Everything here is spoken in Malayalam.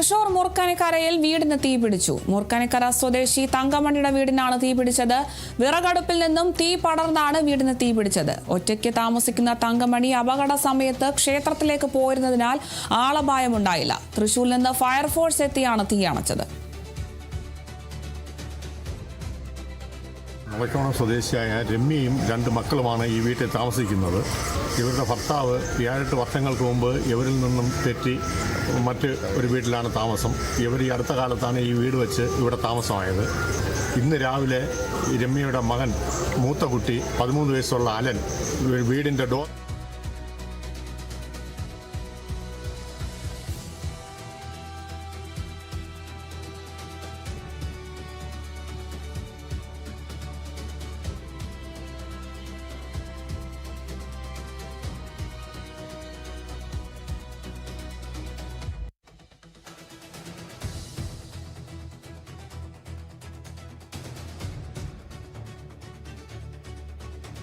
തൃശൂർ മൂർക്കനിക്കരയിൽ വീടിന് തീപിടിച്ചു. മൂർക്കനിക്കര സ്വദേശി തങ്കമണിയുടെ വീടിനാണ് തീപിടിച്ചത്. വിറകടുപ്പിൽ നിന്നും തീ പടർന്നാണ് വീടിന് തീപിടിച്ചത്. ഒറ്റയ്ക്ക് താമസിക്കുന്ന തങ്കമണി അപകട സമയത്ത് ക്ഷേത്രത്തിലേക്ക് പോയിരുന്നതിനാൽ ആളപായമുണ്ടായില്ല. തൃശൂരിൽ നിന്ന് ഫയർഫോഴ്സ് എത്തിയാണ് തീ അണച്ചത്. മലക്കോണം സ്വദേശിയായ രമ്യയും 2 മക്കളുമാണ് ഈ വീട്ടിൽ താമസിക്കുന്നത്. ഇവരുടെ ഭർത്താവ് 7-8 വർഷങ്ങൾക്ക് മുമ്പ് ഇവരിൽ നിന്നും തെറ്റി മറ്റ് ഒരു വീട്ടിലാണ് താമസം. ഇവർ ഈ അടുത്ത കാലത്താണ് ഈ വീട് വെച്ച് ഇവിടെ താമസമായത്. ഇന്ന് രാവിലെ രമ്യയുടെ മകൻ മൂത്ത കുട്ടി 13 വയസ്സുള്ള അലൻ വീടിൻ്റെ ഡോർ